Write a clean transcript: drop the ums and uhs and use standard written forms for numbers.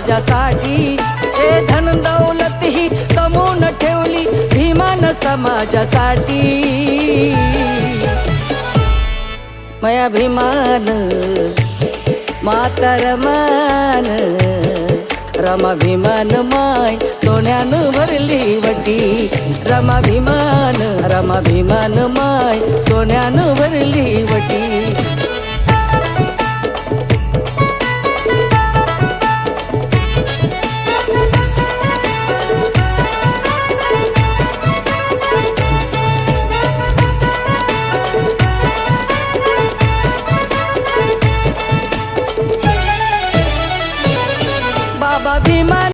समाजासाठी हे धन दौलत ही कमवून ठेवली भीमान समाजासाठी माया भीमान मातरमान रमा भीमान माय सोन्यानं भरली वटी रमा भीमान माय सोन्यानं भरली वटी